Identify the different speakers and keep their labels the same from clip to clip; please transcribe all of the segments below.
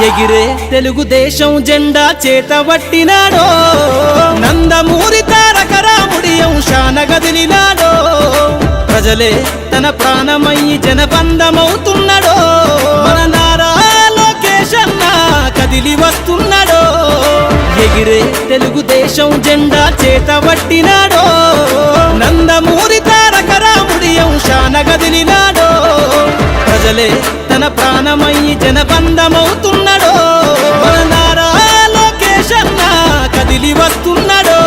Speaker 1: ఎగిరే తెలుగుదేశం జెండా చేతబట్టినాడో నందమూరి తారక రాముడి అంశాన గదిలినాడో ప్రజలే తన ప్రాణమయ్యి జనబంధమవుతున్నాడో మన నారా లోకేష్ అన్న కదిలి వస్తున్నాడో ఎగిరే తెలుగుదేశం జెండా చేతబట్టినాడో నందమూరి తారక రాముడి అంశాన గదిలినాడో ప్రజలే తన ప్రాణమయ్యి జనబంధమవుతున్నాడో మన నారా లోకేష్ అన్న కదిలి వస్తున్నాడో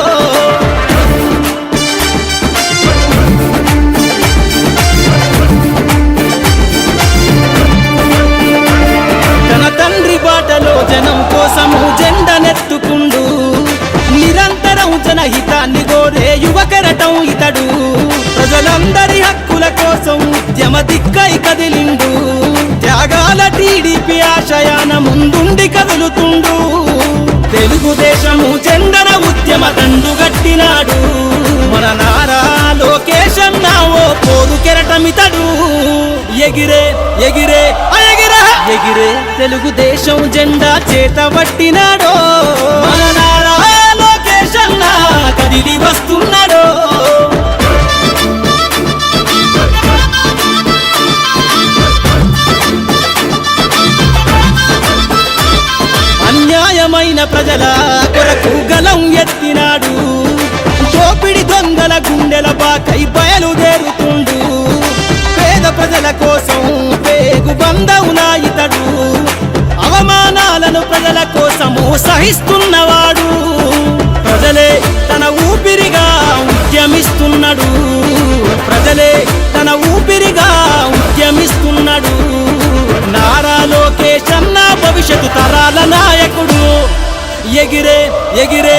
Speaker 1: తన తండ్రి బాటలో జనం కోసము జెండనెత్తుకుండు నిరంతరం జనహితాన్ని కోరే యువకెరటం ఇతడు ప్రజలందరి హక్కుల కోసం ఉద్యమ దిక్కై కదిలిండు త్యాగాల టీడీపీ ఆశయాన ముందుండి కదులుతుండు తెలుగుదేశము జెండన ఉద్యమ దండుగట్టినాడు మన నారా లోకేష్ అన్న ఓ పోరు కెరటమితడు ఎగిరే ఎగిరే ఎగిరే తెలుగుదేశం జెండా చేతబట్టినాడో మన నారా లోకేష్ అన్న కదిలి వస్తున్నాడో అన్యాయమైన ప్రజల కొరకు గలం ఎత్తినాడు దోపిడి దొంగల గుండెల బాకై బయలుదేరుతుండు పేద ప్రజల కోసం పేగు బంధవునా ఇతడు అవమానాలను ప్రజల కోసము సహిస్తున్నవాడు ప్రజలే తన ఊపిరిగా ఉద్యమిస్తున్నాడు ప్రజలే తన ఊపిరిగా ఉద్యమిస్తున్నాడు నారా లోకేష్ అన్న భవిష్యత్తు తరాల నాయకుడు ఎగిరే ఎగిరే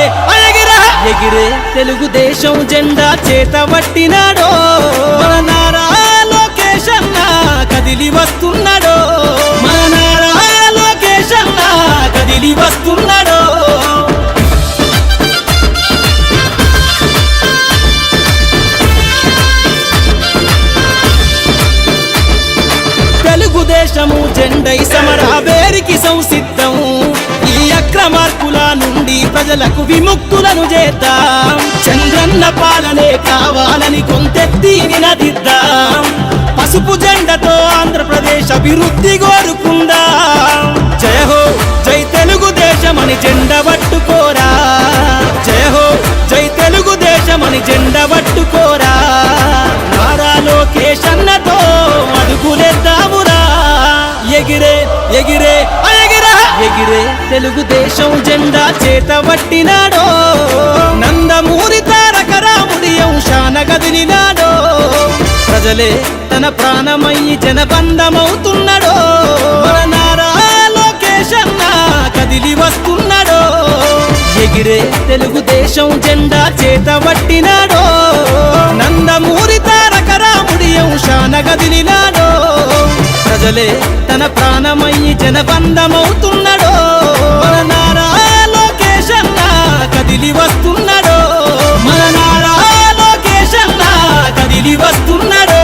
Speaker 1: ఎగిరే తెలుగుదేశం జెండా చేతబట్టినాడో మన నారా లోకేష్ అన్న కదిలి వస్తున్నాడో మన నారా లోకేష్ అన్న కదిలి వస్తున్నాడో తెలుగుదేశము జెండై సమరావేరికి సంసిద్ధం ఈ అక్రమార్కుల నుండి ప్రజలకు విముక్తులను చేద్దాం చంద్రన్న పాలనే కావాలని గొంతెత్తి నినదిద్దాం పసుపు జెండతో ఆంధ్రప్రదేశ్ అభివృద్ధి కోరుకుందాం జయ హో జై తెలుగుదేశం అని జెండ పట్టుకోరా జయ హో జై తెలుగుదేశం అని జెండ పట్టుకోరా నారా లోకేష్ అన్నతో అడుగులేద్దామురా ఎగిరే ఎగిరే ఎగిరే తెలుగుదేశం జెండా చేతబట్టినాడో నందమూరి తారక రాముడి అంశాన గదిలినాడో ప్రజలే తన ప్రాణమయ్యి జనబంధమవుతున్నాడో మన నారా లోకేష్ అన్న కదిలి వస్తున్నాడో ఎగిరే తెలుగుదేశం జెండా చేతబట్టినాడో నందమూరి తారక రాముడి అంశాన గదిలినాడో ప్రజలే తన ప్రాణమయ్యి జనబంధమవుతున్నాడో మన నారా లోకేష్ అన్న కదిలి వస్తున్నాడో మన నారా లోకేష్ అన్న కదిలి వస్తున్నాడో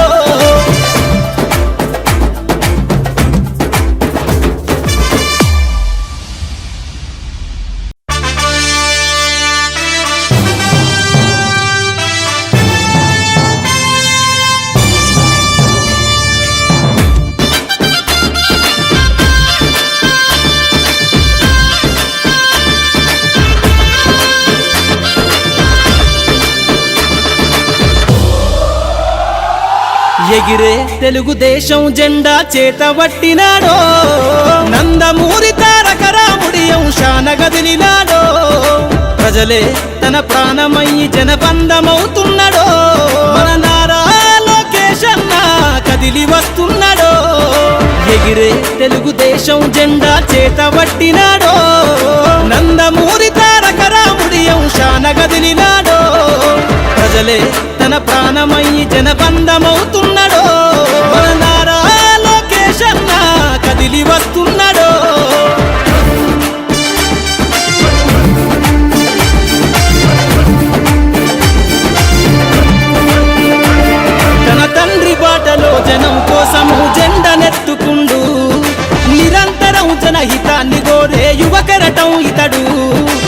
Speaker 1: ఎగిరే తెలుగుదేశం జెండా చేతబట్టినాడో నందమూరి తారక రాముడి అంశాన గదిలినాడో ప్రజలే తన ప్రాణమయ్యి జనబంధమవుతున్నాడో మన నారా లోకేష్ అన్న కదిలి వస్తున్నాడో ఎగిరే తెలుగుదేశం జెండా చేతబట్టినాడో నందమూరి తారక రాముడి అంశాన గదిలినాడో ప్రజలే తన ప్రాణమయ్యి జనబంధమవుతున్నాడో మన నారా లోకేష్ అన్న కదిలి వస్తున్నాడో తన తండ్రి బాటలో జనం కోసము జెండనెత్తుకుండు నిరంతరం జన జనహితాన్ని కోరే యువకెరటం ఇతడు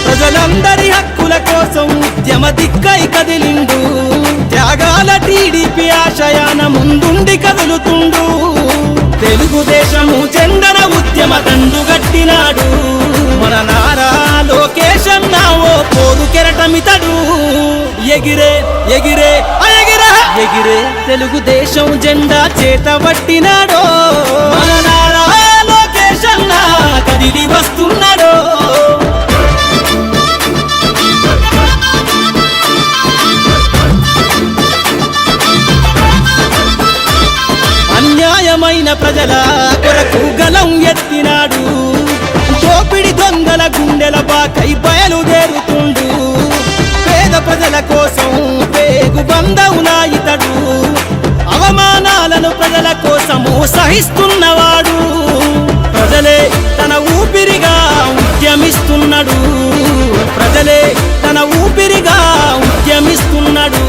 Speaker 1: ప్రజలందరి హక్కుల కోసం ఉద్యమ దిక్కై కదిలిండు త్యాగాల టీడీపీ ఆశయాన ముందుండి కదులుతుండు తెలుగుదేశము జెండన ఉద్యమ దండుగట్టినాడు మన నారా లోకేశన్న ఓ పోరు కెరటమితడు ఎగిరే ఎగిరే ఎగిరే తెలుగుదేశం జెండా చేతబట్టినాడో మన నారా లోకేశన్న కదిలి వస్తున్నాడో అన్యాయమైన ప్రజల కొరకు గలం ఎత్తినాడు దోపిడి దొంగల గుండెల బాకై బయలుదేరుతుండు పేద ప్రజల కోసం పేగు బంధవునా ఇతడు అవమానాలను ప్రజల కోసము సహిస్తున్నవాడు ప్రజలే తన ఊపిరిగా ఉద్యమిస్తున్నాడు ప్రజలే తన ఊపిరిగా ఉద్యమిస్తున్నాడు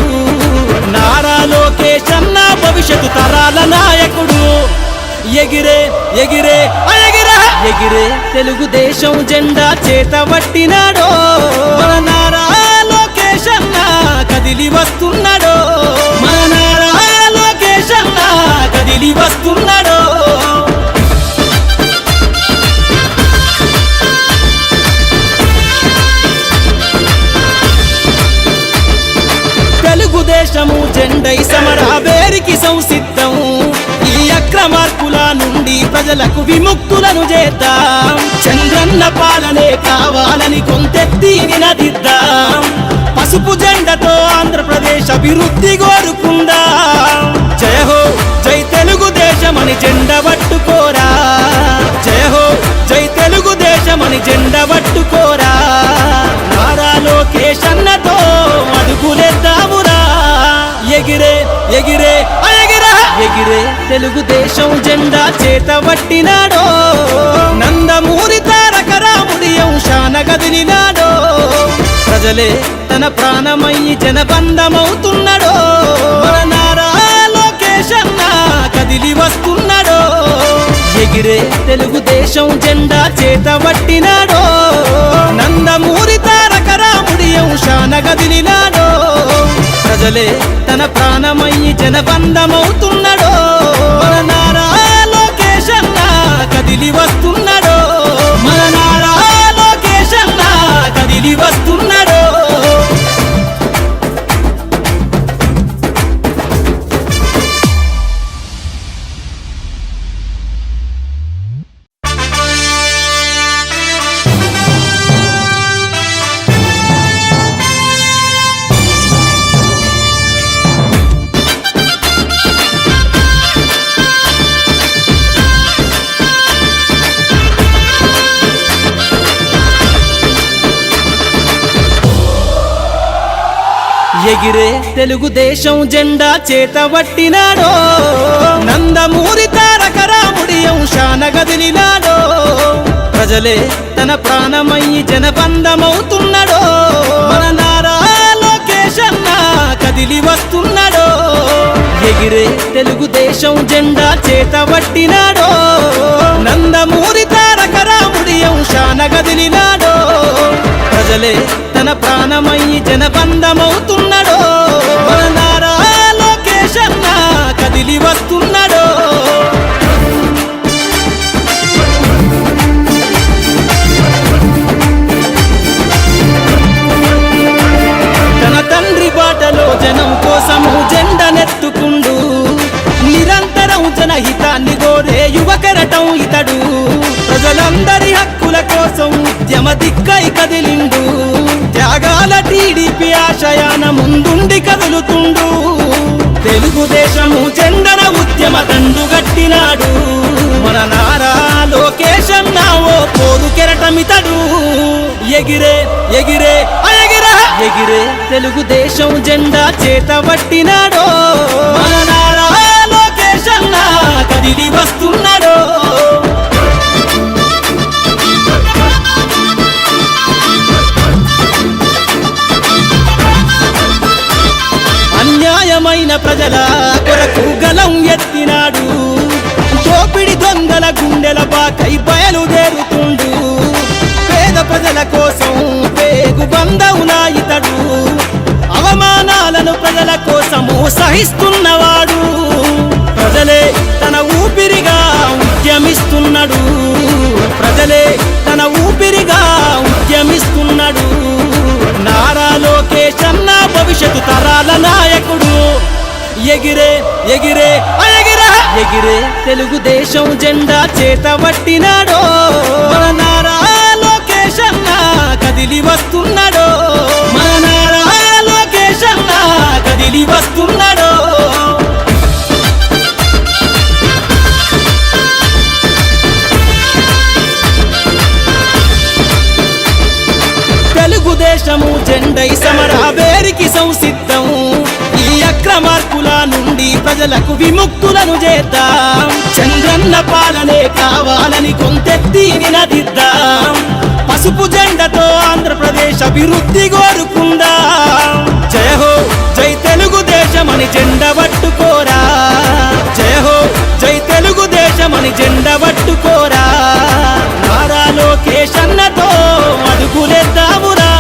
Speaker 1: నారా లోకేశన్న భవిష్యత్తు తరాల నాయకుడు ఎగిరే ఎగిరే ఎగిరే తెలుగుదేశం జెండా చేతబట్టినాడో మన నారా లోకేశన్న కదిలి వస్తున్నాడో మన నారా లోకేశన్న కదిలి వస్తున్నాడో తెలుగుదేశము జెండై సమరాబేరికి సంసిద్ధం ఈ అక్రమార్కుల నుండి ప్రజలకు విముక్తులను చేద్దాం చంద్రన్న పాలనే కావాలని కొంతెత్తి నినదిద్దాం పసుపు జెండతో ఆంధ్రప్రదేశ్ అభివృద్ధి కోరుకుందాం జయ హో జై తెలుగుదేశమని జెండ పట్టుకోరా జయ హో జై తెలుగుదేశమని జెండ పట్టుకోరా నారా లోకేశన్నతో అడుగులేద్దామురా ఎగిరే ఎగిరే ఎగిరే తెలుగుదేశం జెండా చేతబట్టినాడో నందమూరి తారక రాముడి అంశాన కదిలినాడో ప్రజలే తన ప్రాణమయ్యి జనబంధమవుతున్నాడో మన నారా లోకేశన్న కదిలి వస్తున్నాడో ఎగిరే తెలుగుదేశం జెండా చేతబట్టినాడో నందమూరి తారక రాముడి అంశాన కదిలినాడో ప్రజలే తన ప్రాణమయ్యి జనబంధమవుతున్నాడో మన నారా లోకేశన్న కదిలి వస్తున్నాడో మన నారా లోకేశన్న కదిలి వస్తున్నాడో ఎగిరే తెలుగుదేశం జెండా చేతబట్టినాడో నందమూరి తారక రాముడి అంశాన కదిలినాడో ప్రజలే తన ప్రాణమయ్యి జనబంధమవుతున్నాడో మన నారా లోకేశన్న కదిలి వస్తున్నాడో ఎగిరే తెలుగుదేశం జెండా చేతబట్టినాడో నందమూరి తారక రాముడి అంశాన కదిలినాడో ప్రజలే తన ప్రాణమయ్యి జనబంధమవుతున్నాడో మన నారా లోకేశన్న కదిలి వస్తున్నాడో తన తండ్రి బాటలో జనం కోసము జెండనెత్తుకుండు నిరంతరం జనహితాన్ని కోరే యువకెరటం ఇతడు ప్రజలందరి హక్కుల కోసం ఉద్యమ దిక్కై కదిలిండు త్యాగాల టీడీపీ ఆశయాన ముందుండి కదులుతుండు తెలుగుదేశము జెండన ఉద్యమ దండుగట్టినాడు మన నారా లోకేశన్న ఓ పోరు కెరటమితడు ఎగిరే ఎగిరే ఎగిరే తెలుగుదేశం జెండా చేతబట్టినాడో మన నారా లోకేశన్న కదిలి వస్తున్నాడో అన్యాయమైన ప్రజల కొరకు గలం ఎత్తినాడు దోపిడి దొంగ దొంగల గుండెల బాకై బయలుదేరుతుండు పేద ప్రజల కోసం పేగు బంధవునా ఇతడు అవమానాలను ప్రజల కోసము సహిస్తున్నవాడు ప్రజలే తన ఊపిరిగా ఉద్యమిస్తున్నాడు ప్రజలే తన ఊపిరిగా ఉద్యమిస్తున్నాడు నారా లోకేష్ అన్న భవిష్యత్తు తరాల నాయకుడు ఎగిరే ఎగిరే ఎగిరే ఎగిరే తెలుగుదేశం జెండా చేతబట్టినాడో మన నారా లోకేష్ అన్న కదిలి వస్తున్నాడో మన నారా లోకేష్ అన్న కదిలి వస్తున్నాడో తెలుగుదేశము జెండై సమరావేరికి సంసిద్ధం ఈ అక్రమార్కుల నుండి ప్రజలకు విముక్తులను చేద్దాం చంద్రన్న పాలనే కావాలని కొంతెత్తి నినదిద్దాం పసుపు జెండతో ఆంధ్రప్రదేశ్ అభివృద్ధి కోరుకుందాం జయ హో జై తెలుగుదేశమని జెండ పట్టుకోరా జయ హో జై తెలుగుదేశమని జెండ పట్టుకోరా నారా లోకేష్ అన్నతో అడుగులేద్దామురా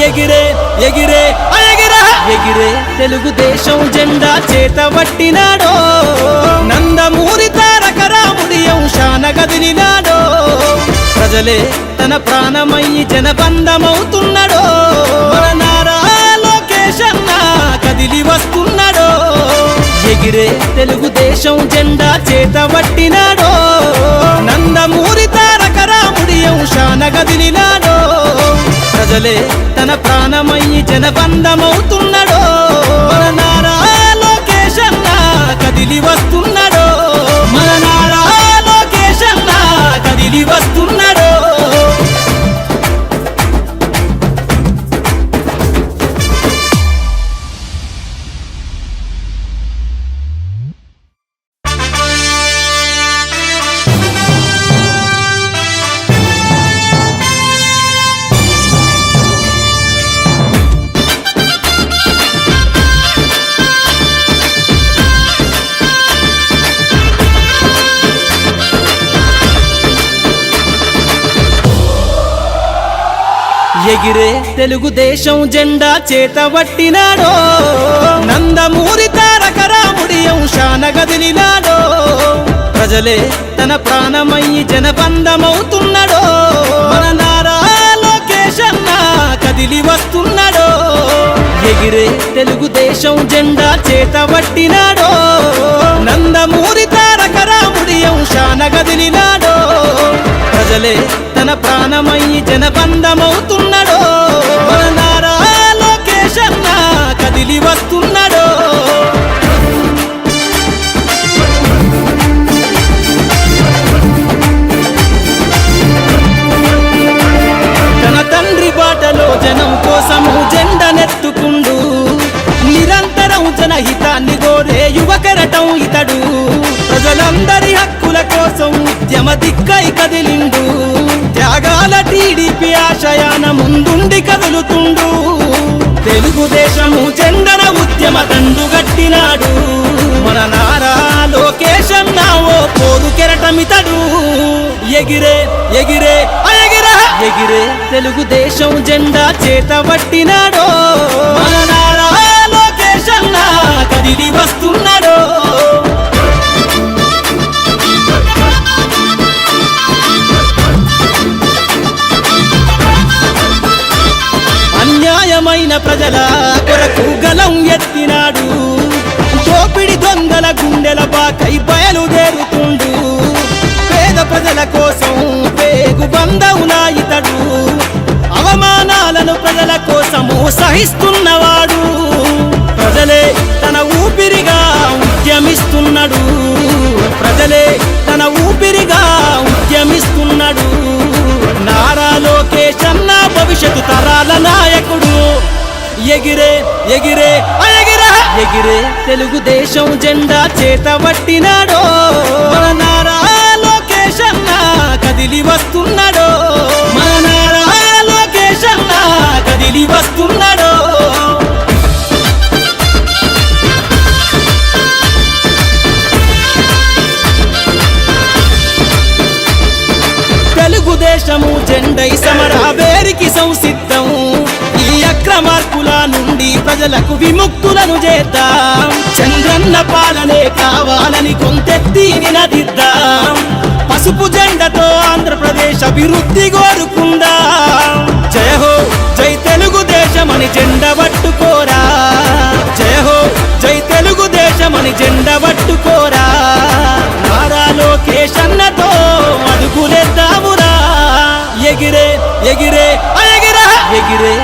Speaker 1: ఎగిరే ఎగిరే ఎగిరే ఎగిరే తెలుగుదేశం జెండా చేతబట్టినాడో నందమూరి తారక రాముడి అంశాన కదిలినాడో ప్రజలే తన ప్రాణమయ్యి జనబంధమవుతున్నాడో మన నారా లోకేష్ అన్న కదిలి వస్తున్నాడో ఎగిరే తెలుగుదేశం జెండా చేతబట్టినాడో నందమూరి తారక రాముడి అంశాన కదిలినాడో ప్రజలే తన ప్రాణమయ్యి జనబంధమవుతున్నాడో మన నారా లోకేష్ అన్న కదిలి వస్తున్నాడో మన నారా లోకేష్ అన్న కదిలి వస్తున్నాడో ఎగిరే తెలుగుదేశం జెండా చేతబట్టినాడో నందమూరి తారక రాముడి అంశాన కదిలినాడో ప్రజలే తన ప్రాణమయ్యి జనబంధమవుతున్నాడో మన నారా లోకేష్ అన్న కదిలి వస్తున్నాడో ఎగిరే తెలుగుదేశం జెండా చేతబట్టినాడో నందమూరి తారక రాముడి అంశాన కదిలినాడో ప్రజలే తన ప్రాణమయ్యి జనబంధమవుతున్నాడో మన నారా లోకేష్ అన్న కదిలి వస్తున్నాడో తన తండ్రి బాటలో జనం కోసము జెండనెత్తుకుండు నిరంతరం జనహితాన్ని కోరే యువకరటం ఇతడు ప్రజలందరి హక్కుల కోసం ఉద్యమ దిక్కై కదిలిండు త్యాగాల టీడీపీ ఆశయాన ముందుండి కదులుతుండు తెలుగుదేశము జెండన ఉద్యమ దండుగట్టినాడు మన నారా లోకేష్ అన్న ఓ పోరు కెరటమితడు ఎగిరే ఎగిరే ఎగిరే ఎగిరే తెలుగుదేశం జెండా చేతబట్టినాడో మన నారా లోకేష్ అన్న కదిలి వస్తున్నాడో అన్యాయమైన ప్రజల కొరకు గలం ఎత్తినాడు దోపిడి దొంగల గుండెల బాకై బయలుదేరుతుండు పేద ప్రజల కోసం పేగు బంధవునా ఇతడు అవమానాలను ప్రజల కోసము సహిస్తున్నవాడు ప్రజలే తన ఊపిరిగా ఉద్యమిస్తున్నాడు ప్రజలే తన ఊపిరిగా ఉద్యమిస్తున్నాడు నారా లోకేష్ అన్న భవిష్యత్తు తరాల నాయకుడు ఎగిరే ఎగిరే ఎగిరే ఎగిరే తెలుగుదేశం జెండా చేతబట్టినాడో మన నారా లోకేష్ అన్న కదిలి వస్తున్నాడో మన నారా లోకేష్ అన్న కదిలి వస్తున్నాడో జెండై సమరావేరికి సంసిద్ధం ఈ అక్రమార్కుల నుండి ప్రజలకు విముక్తులను చేద్దాం చంద్రన్న పాలనే కావాలని కొంతెత్తి నినదిద్దాం పసుపు జెండతో ఆంధ్రప్రదేశ్ అభివృద్ధి కోరుకుందాం జయ హో జై తెలంగాణ